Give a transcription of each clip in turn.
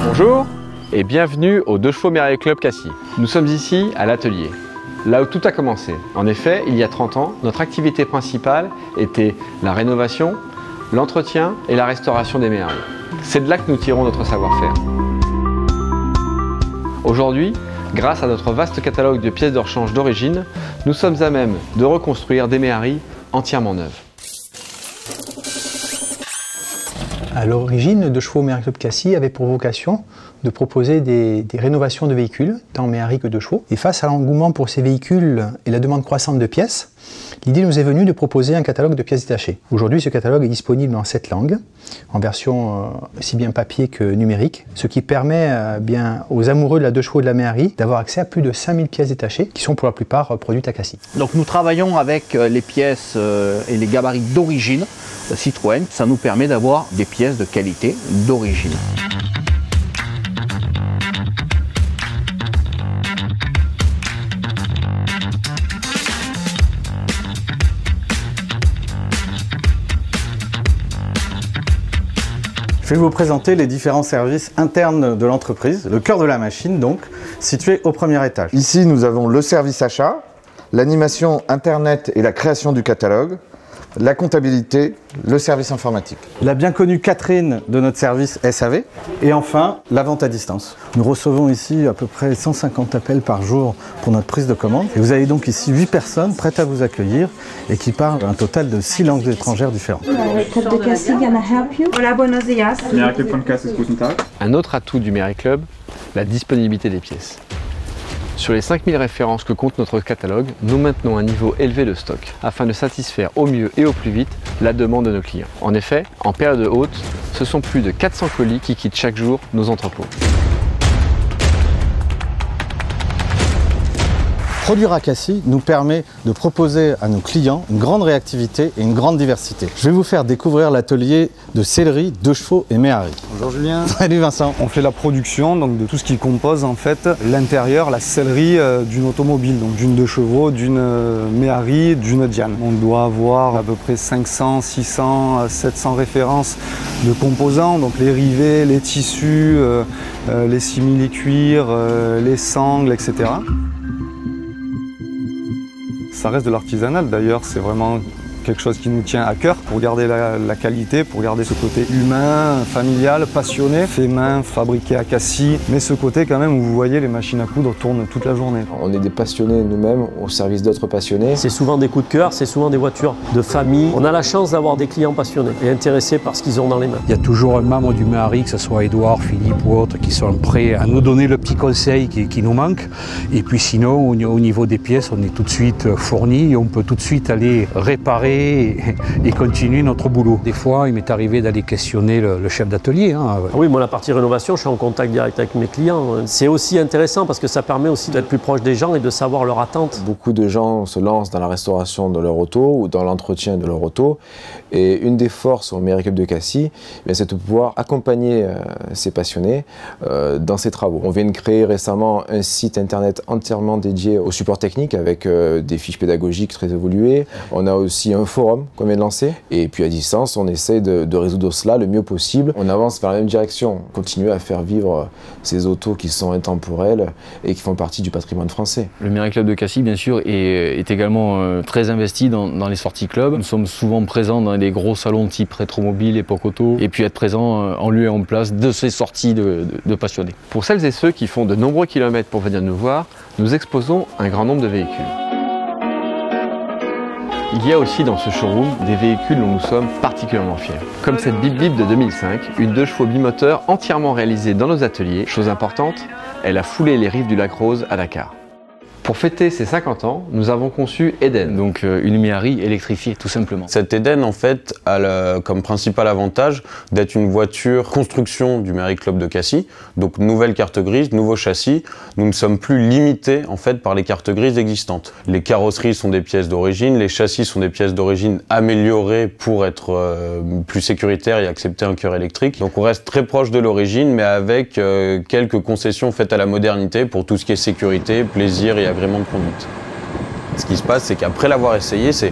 Bonjour et bienvenue au 2 chevaux Merrill Club Cassis. Nous sommes ici à l'atelier, là où tout a commencé. En effet, il y a 30 ans, notre activité principale était la rénovation, l'entretien et la restauration des Merrill. C'est de là que nous tirons notre savoir-faire. Aujourd'hui, grâce à notre vaste catalogue de pièces de rechange d'origine, nous sommes à même de reconstruire des Merrill entièrement neuves. À l'origine, 2 chevaux Merrill Club Cassis avait pour vocation de proposer des rénovations de véhicules, tant Merrill que 2 chevaux. Et face à l'engouement pour ces véhicules et la demande croissante de pièces, l'idée nous est venue de proposer un catalogue de pièces détachées. Aujourd'hui, ce catalogue est disponible en 7 langues, en version aussi bien papier que numérique, ce qui permet bien aux amoureux de la 2 chevaux et de la Merrill d'avoir accès à plus de 5000 pièces détachées, qui sont pour la plupart produites à Cassis. Donc nous travaillons avec les pièces et les gabarits d'origine Citroën. Ça nous permet d'avoir des pièces de qualité d'origine. Je vais vous présenter les différents services internes de l'entreprise, le cœur de la machine donc, situé au premier étage. Ici, nous avons le service achat, l'animation internet et la création du catalogue, la comptabilité, le service informatique. La bien connue Catherine de notre service SAV et enfin la vente à distance. Nous recevons ici à peu près 150 appels par jour pour notre prise de commande et vous avez donc ici 8 personnes prêtes à vous accueillir et qui parlent un total de 6 langues étrangères différentes. Un autre atout du Merrill Club, la disponibilité des pièces. Sur les 5000 références que compte notre catalogue, nous maintenons un niveau élevé de stock afin de satisfaire au mieux et au plus vite la demande de nos clients. En effet, en période haute, ce sont plus de 400 colis qui quittent chaque jour nos entrepôts. Produire à Cassis nous permet de proposer à nos clients une grande réactivité et une grande diversité. Je vais vous faire découvrir l'atelier de sellerie, 2 chevaux et Merrill. Bonjour Julien. Salut Vincent. On fait la production donc, de tout ce qui compose en fait l'intérieur, la sellerie d'une automobile, donc d'une 2 chevaux, d'une Merrill, d'une Diane. On doit avoir à peu près 500, 600, 700 références de composants, donc les rivets, les tissus, les simili-cuirs, les sangles, etc. Ça reste de l'artisanal d'ailleurs, c'est vraiment quelque chose qui nous tient à cœur pour garder la qualité, pour garder ce côté humain, familial, passionné, fait main, fabriqué à Cassis, mais ce côté quand même où vous voyez les machines à coudre tournent toute la journée. On est des passionnés nous-mêmes au service d'autres passionnés. C'est souvent des coups de cœur, c'est souvent des voitures de famille. On a la chance d'avoir des clients passionnés et intéressés par ce qu'ils ont dans les mains. Il y a toujours un membre du Merrill, que ce soit Edouard, Philippe ou autres, qui sont prêts à nous donner le petit conseil qui nous manque. Et puis sinon, au niveau des pièces, on est tout de suite fournis et on peut tout de suite aller réparer et continuer notre boulot. Des fois, il m'est arrivé d'aller questionner le chef d'atelier. Oui, moi, la partie rénovation, je suis en contact direct avec mes clients. C'est aussi intéressant parce que ça permet aussi d'être plus proche des gens et de savoir leurs attentes. Beaucoup de gens se lancent dans la restauration de leur auto ou dans l'entretien de leur auto. Et une des forces au Merrill Club de Cassis, c'est de pouvoir accompagner ces passionnés dans ces travaux. On vient de créer récemment un site internet entièrement dédié au support technique avec des fiches pédagogiques très évoluées. On a aussi un forum qu'on vient de lancer et puis à distance on essaie de résoudre cela le mieux possible. On avance vers la même direction, continuer à faire vivre ces autos qui sont intemporelles et qui font partie du patrimoine français. Le Merrill Club de Cassis bien sûr est également très investi dans les sorties clubs. Nous sommes souvent présents dans des gros salons type Rétromobile, Époque Auto et puis être présents en lieu et en place de ces sorties de passionnés. Pour celles et ceux qui font de nombreux kilomètres pour venir nous voir, nous exposons un grand nombre de véhicules. Il y a aussi dans ce showroom des véhicules dont nous sommes particulièrement fiers. Comme cette Bip Bip de 2005, une 2 chevaux bimoteur entièrement réalisée dans nos ateliers. Chose importante, elle a foulé les rives du lac Rose à Dakar. Pour fêter ses 50 ans, nous avons conçu Eden. Donc une Merrill électrifiée tout simplement. Cette Eden en fait a comme principal avantage d'être une voiture construction du Merrill Club de Cassis. Donc nouvelle carte grise, nouveau châssis. Nous ne sommes plus limités en fait par les cartes grises existantes. Les carrosseries sont des pièces d'origine, les châssis sont des pièces d'origine améliorées pour être plus sécuritaires et accepter un cœur électrique. Donc on reste très proche de l'origine mais avec quelques concessions faites à la modernité pour tout ce qui est sécurité, plaisir et agrément de conduite. Ce qui se passe, c'est qu'après l'avoir essayé, c'est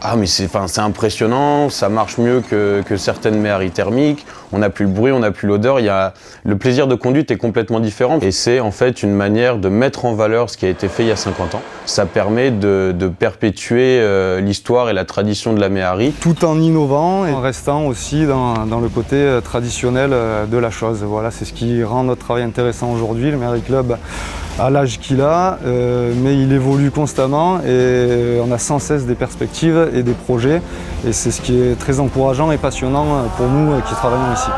Ah mais c'est impressionnant, ça marche mieux que certaines méharies thermiques, on n'a plus le bruit, on n'a plus l'odeur, le plaisir de conduite est complètement différent et c'est en fait une manière de mettre en valeur ce qui a été fait il y a 50 ans. Ça permet de perpétuer l'histoire et la tradition de la méharie. Tout en innovant et en restant aussi dans le côté traditionnel de la chose. Voilà, c'est ce qui rend notre travail intéressant aujourd'hui. Le Méhari Club à l'âge qu'il a, mais il évolue constamment et on a sans cesse des perspectives et des projets et c'est ce qui est très encourageant et passionnant pour nous qui travaillons ici.